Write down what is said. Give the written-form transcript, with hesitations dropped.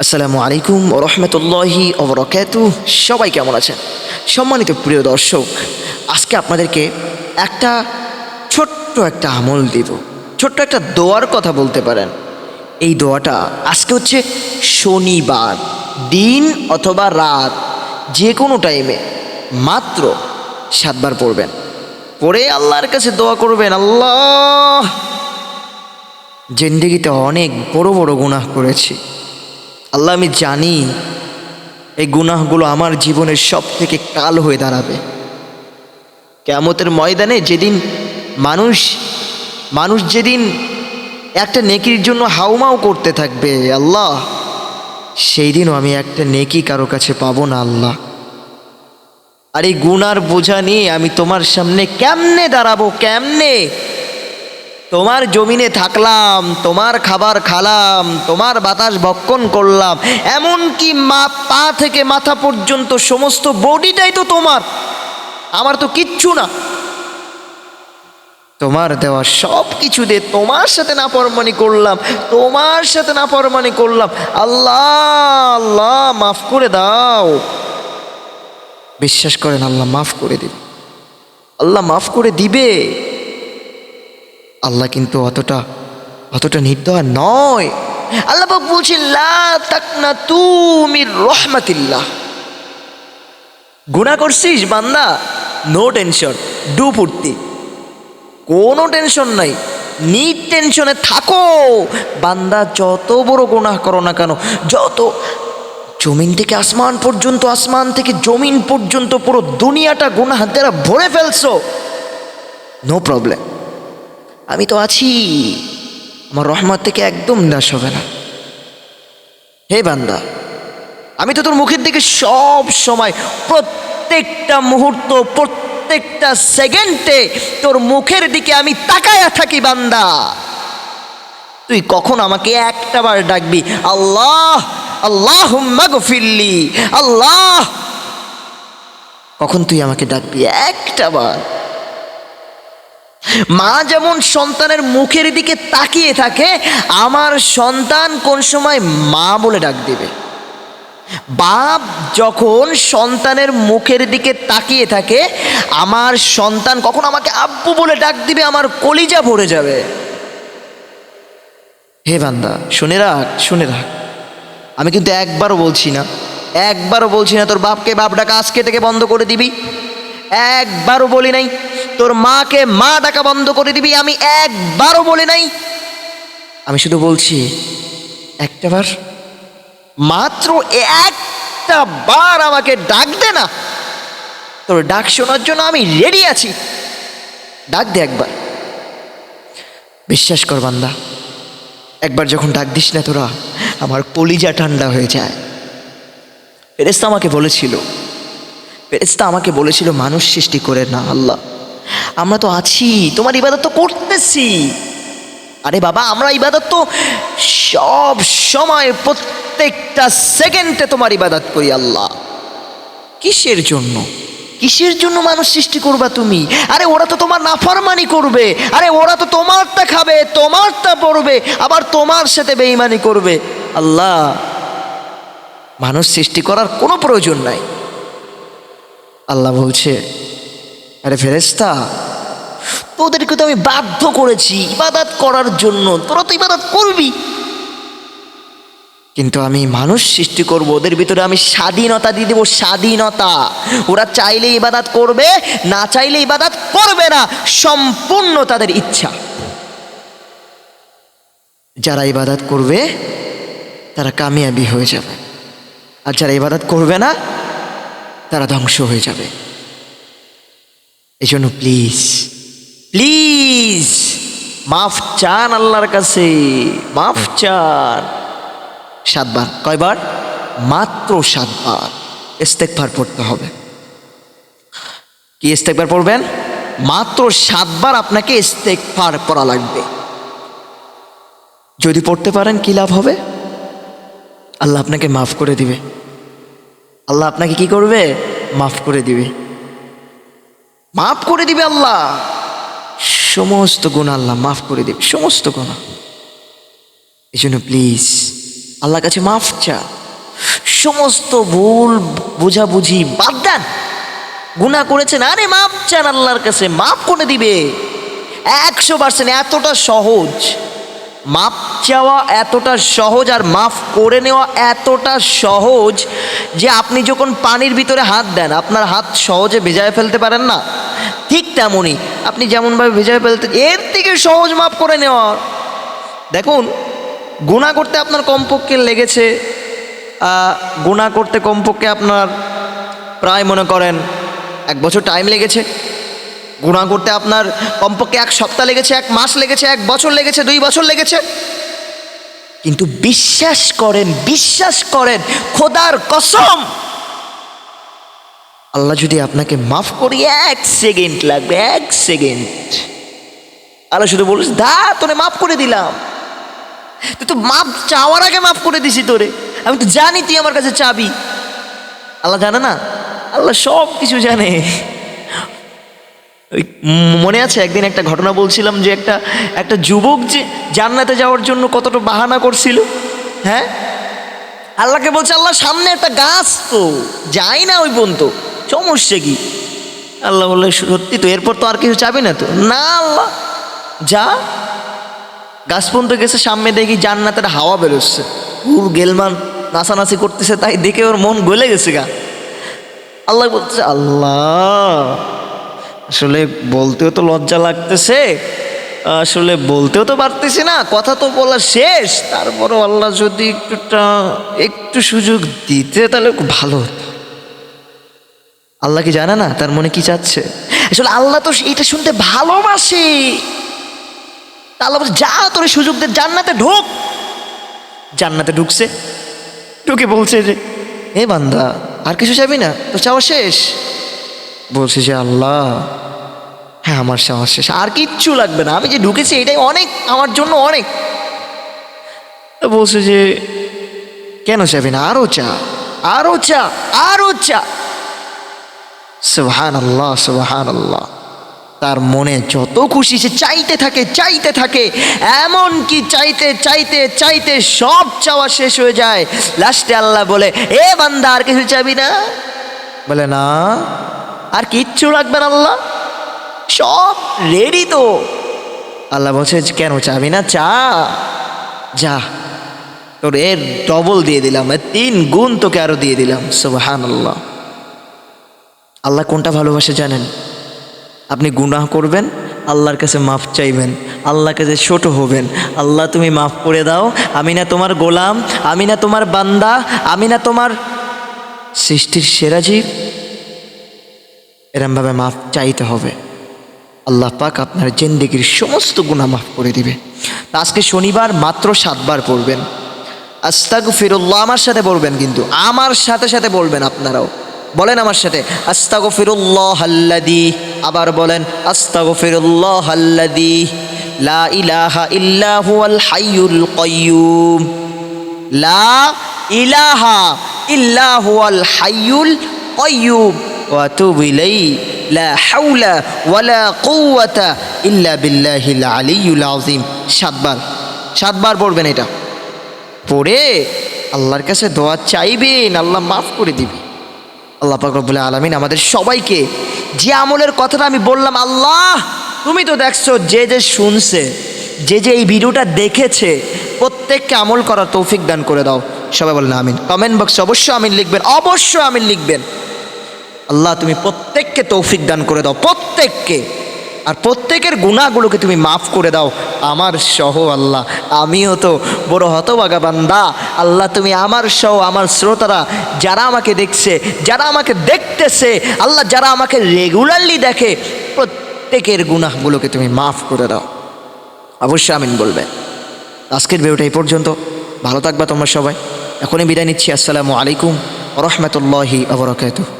আসসালামু আলাইকুম ওয়া রাহমাতুল্লাহি ওয়া বারাকাতুহু। সবাই কেমন আছেন? সম্মানিত প্রিয় দর্শক, আজকে আপনাদেরকে একটা ছোট্ট একটা আমল দিব, ছোট্ট একটা দোয়ার কথা বলতে পারেন। এই দোয়াটা আজকে হচ্ছে শনিবার দিন অথবা রাত, যে কোনো টাইমে মাত্র 7 বার পড়বেন। পড়ে আল্লাহর কাছে দোয়া করবেন, আল্লাহ, জিন্দেগিতে অনেক বড় বড় গুনাহ করেছি আল্লাহ, আমি জানি এই গুনাহগুলো আমার জীবনের সব থেকে কাল হয়ে দাঁড়াবে কিয়ামতের ময়দানে। যেদিন মানুষ মানুষ যেদিন একটা নেকির জন্য হাউমাউ করতে থাকবে, আল্লাহ, সেই দিনও আমি একটা নেকি কারো কাছে পাবো না আল্লাহ। আর এই গুনার বোঝা নিয়ে আমি তোমার সামনে কেমনে দাঁড়াবো? কেমনে? তোমার জমিনে থাকলাম, তোমার খাবার খালাম, তোমার বাতাস ভক্ষণ করলাম, এমনকি পা থেকে মাথা পর্যন্ত সমস্ত বডিটাই তো তোমার, আমার তো কিচ্ছু না। তোমার দেওয়া সব কিছু দিয়ে তোমার সাথে নাফরমানি করলাম, তোমার সাথে নাফরমানি করলাম। আল্লাহ, আল্লাহ, মাফ করে দাও। বিশ্বাস করেন, আল্লাহ মাফ করে দিবে, আল্লাহ মাফ করে দিবে। আল্লাহ কিন্তু অতটা নির্দয় নয়। আল্লাহ পাক বলছেন, লা তাকনাতু মির রাহমাতিল্লাহ। গুনাহ করছিস বান্দা, নো টেনশন, ডু ফুর্তি, কোনো টেনশন নাই, নিট টেনশনে থাকো। বান্দা যত বড় গুনাহ করো না কেন, যত জমিন থেকে আসমান পর্যন্ত, আসমান থেকে জমিন পর্যন্ত পুরো দুনিয়াটা গুনাহ দ্বারা ভরে ফেলছো, নো প্রবলেম, আমি তো আছি, আমার রহমত থেকে একদম নিরাশ হবে না। হে বান্দা, আমি তো তোর মুখের দিকে সব সময়, প্রত্যেকটা মুহূর্ত, প্রত্যেকটা সেকেন্ডে তোর মুখের দিকে আমি তাকায়া থাকি। বান্দা, তুই কখন আমাকে একটা বার ডাকবি, আল্লাহ, আল্লাহুম্মা গফিরলি, আল্লাহ, কখন তুই আমাকে ডাকবি একটা বার? মা যেমন সন্তানের মুখের দিকে তাকিয়ে থাকে, আমার সন্তান কোন সময় মা বলে ডাক দিবে। বাপ যখন সন্তানের মুখের দিকে তাকিয়ে থাকে, আমার সন্তান কখন আমাকে আব্বু বলে ডাক দিবে, আমার কলিজা ভরে যাবে। হে বান্দা, শুনে রাখ, শুনে রাখ, আমি কিন্তু একবারও বলছি না তোর বাপকে বাপ ডাকা আজকে থেকে বন্ধ করে দিবি। একবারও বলি নাই তোর মাকে মা ডাকা বন্ধ করে দিবি, আমি একবারও বলি নাই। আমি শুধু বলছি একটা বার, মাত্র একটা বার আমাকে ডাক দে না, তোর ডাক শোনার জন্য আমি রেডি আছি। ডাক দে একবার। বিশ্বাস কর বান্দা, একবার যখন ডাক দিস না তোরা, আমার কলিজা ঠান্ডা হয়ে যায়। ফেরেশতা আমাকে বলেছিল মানুষ সৃষ্টি করে না আল্লাহ, আমরা তো আছি, তোমার ইবাদত তো করতেছি। আরে বাবা, আমরা ইবাদত তো সব সময়, প্রত্যেকটা সেকেন্ডে তোমার ইবাদত করি আল্লাহ। কিসের জন্য মানুষ সৃষ্টি করবা তুমি? আরে ওরা তো তোমার নাফরমানি করবে, আরে ওরা তো তোমারটা খাবে, তোমারটা পড়বে, আবার তোমার সাথে বেঈমানি করবে। আল্লাহ, মানুষ সৃষ্টি করার কোনো প্রয়োজন নাই। আল্লাহ বলছে, আরে ফেরেশতা, তোদেরকে তো আমি বাধ্য করেছি ইবাদত করার জন্য, তোরা তো ইবাদত করবি, কিন্তু আমি মানুষ সৃষ্টি করব, ওদের ভিতরে আমি স্বাধীনতা দিয়ে দেবো, স্বাধীনতা। ওরা চাইলে ইবাদত করবে, না চাইলে ইবাদত করবে না, সম্পূর্ণ তাদের ইচ্ছা। যারা ইবাদত করবে তারা কামিয়াবি হয়ে যাবে, আর যারা ইবাদত করবে না তারা ধ্বংস হয়ে যাবে। এই জন্য প্লিজ প্লিজ মাফ চান আল্লাহর কাছে, মাফ চান। 7 বার। কয়বার? মাত্র 7 বার ইস্তেগফার পড়তে হবে। কি ইস্তেগফার পড়বেন? মাত্র 7 বার আপনাকে ইস্তেগফার পড়া লাগবে। যদি পড়তে পারেন কি লাভ হবে? আল্লাহ আপনাকে মাফ করে দিবে। আল্লাহ আপনাকে কি করবে? মাফ করে দিবে, মাফ করে দিবে। আল্লাহ সমস্ত গুনাহ আল্লাহ মাফ করে দিবে, সমস্ত গুনাহ। এই জন্য প্লিজ আল্লাহর কাছে মাফ চা, সমস্ত ভুল বুঝাবুঝি বাদ দেন। গুনাহ করেছেন, আরে মাফ চান আল্লাহর কাছে, মাফ করে দিবে 100%। এতটা সহজ মাপ চাওয়া, এতটা সহজ, আর মাফ করে নেওয়া এতটা সহজ যে আপনি যখন পানির ভিতরে হাত দেন আপনার হাত সহজে ভেজায় ফেলতে পারেন না, ঠিক তেমনই আপনি যেমনভাবে ভেজায় ফেলতে, এর থেকে সহজ মাফ করে নেওয়া। দেখুন, গুনাহ করতে আপনার কমপক্ষে লেগেছে, গুনাহ করতে কমপক্ষে আপনার প্রায় মনে করেন 1 বছর টাইম লেগেছে। গুনাহ করতে আপনার কমপক্ষে 1 সপ্তাহ লেগেছে, 1 মাস লেগেছে, 1 বছর লেগেছে, 2 বছর লেগেছে। কিন্তু বিশ্বাস করেন খোদার কসম, আল্লাহ যদি আপনাকে মাফ করি 1 সেকেন্ড লাগবে, 1 সেকেন্ড। আল্লাহ শুধু বলিস, দা তোরে মাফ করে দিলাম, তুই তো মাফ চাওয়ার আগে মাফ করে দিছি তোরে, আমি তো জানি তুই আমার কাছে চাবি। আল্লাহ জানে না? আল্লাহ সব কিছু জানে। মনে আছে একদিন একটা ঘটনা বলছিলাম যে একটা যুবক যে জান্নাতে যাওয়ার জন্য কতটা বাহানা করছিল। হ্যাঁ, আল্লাহকে বলছে, আল্লাহ সামনে একটা গাছ, তো যাই না ওই পর্যন্ত, সমস্যা কি? আল্লাহ বললে, সত্যি তো, এরপর তো আর কিছু চাবি না তো? না আল্লাহ, যা। গাছ পর্যন্ত গেছে, সামনে দেখি জান্নাতের হাওয়া বেরোচ্ছে, পুর গেলমান নাচানাচি করতেছে, তাই দেখে ওর মন গলে গেছে গা। আল্লাহ বলছে, আল্লাহ আসলে বলতেও তো লজ্জা লাগতেছে, আসলে বলতেও তো পারতেছি না, কথা তো বলা শেষ, তারপরও আল্লাহ যদি একটু সুযোগ দিতে তাহলে খুব ভালো হতো। আল্লাহ কি জানে না তার মনে কি চাচ্ছে? আসলে আল্লাহ তো এটা শুনতে ভালোবাসে। আল্লাহ বলছে, যা তোর সুযোগ দে, জান্নাতে ঢোক। জান্নাতে ঢুকছে, ঢুকে বলছে যে, এ বান্দা আর কিছু চাবি না, তো চাওয়া শেষ? বলছে যে, আল্লাহ হ্যাঁ আমার চাওয়া শেষ, আর কিচ্ছু লাগবে না, আমি যে ঢুকেছি এটাই অনেক, আমার জন্য অনেক। বলছে যে, কেন চাবি না, আরো চা, আরো চা, আরো চা। সুবহানাল্লাহ, সুবহানাল্লাহ। তার মনে যত খুশি, সে চাইতে থাকে, এমন কি চাইতে সব চাওয়া শেষ হয়ে যায়। লাস্টে আল্লাহ বলে, এ বান্দা আর কিছু চাবি না? বলে, না আর কিচ্ছু লাগবে না আল্লাহ, সব রেডি তো। আল্লাহ বলছে, কেন চাবি না, চা, যা, তোর এর ডবল দিয়ে দিলাম, 3 গুণ তোকে আরো দিয়ে দিলাম। সুবহানাল্লাহ। আল্লাহ কোনটা ভালোবাসে জানেন? আপনি গুনাহ করবেন, আল্লাহর কাছে মাফ চাইবেন, আল্লাহর কাছে ছোট হবেন, আল্লাহ তুমি মাফ করে দাও, আমি না তোমার গোলাম, আমি না তোমার বান্দা, আমি না তোমার সৃষ্টির সেরা জীব। এরমভাবে মাফ চাইতে হবে, আল্লাহ পাক আপনার জিন্দেগির সমস্ত গুনাহ মাফ করে দিবে। আজকে শনিবার, মাত্র 7 বার পড়বেন আস্তাগফিরুল্লাহ। আমার সাথে পড়বেন, কিন্তু আমার সাথে বলবেন আপনারাও। বলেন আমার সাথে, আস্তাগফিরুল্লাহাল্লাযী। আবার বলেন, আস্তাগফিরুল্লাহাল্লাযী লা ইলাহা ইল্লা হুয়াল হাইয়ুল কাইয়্যুম, লা ইলাহা ইল্লা হুয়াল হাইয়ুল কাইয়্যুম ওয়া আতুবু ইলাইহি, লা হাওলা ওয়ালা কুওয়াতা ইল্লা বিল্লাহিল আলিয়্যুল আযীম। 7 বার পড়বেন। এটা পড়ে আল্লাহর কাছে দোয়া চাইবেন, আল্লাহ মাফ করে দিবে। আল্লাহ পাক রব্বুল আলামিন আমাদের সবাইকে যে আমলের কথাটা আমি বললাম, আল্লাহ তুমি তো দেখছো, যে শুনছে, যে এই ভিডিওটা দেখেছে, প্রত্যেককে আমল করার তৌফিক দান করে দাও। সবাই বলেন আমিন। কমেন্ট বক্সে অবশ্যই আমিন লিখবেন, অবশ্যই আমিন লিখবেন। আল্লাহ তুমি প্রত্যেককে তৌফিক দান করে দাও, প্রত্যেককে, আর প্রত্যেকের গুনাহগুলোকে তুমি মাফ করে দাও, আমার সহ। আল্লাহ আমিও তো বড় হতভাগা বান্দা, আল্লাহ তুমি আমার সহ, আমার শ্রোতারা যারা আমাকে দেখছে, যারা আমাকে দেখতেছে, আল্লাহ যারা আমাকে রেগুলারলি দেখে, প্রত্যেকের গুনাহগুলোকে তুমি মাফ করে দাও। অবশ্যই আমিন বলবে। আজকের ভিডিওটা এই পর্যন্ত। ভালো থাকবা তোমরা সবাই। এখনই বিদায় নিচ্ছি। আসসালামু আলাইকুম ওয়া রাহমাতুল্লাহি ওয়া বারাকাতুহু।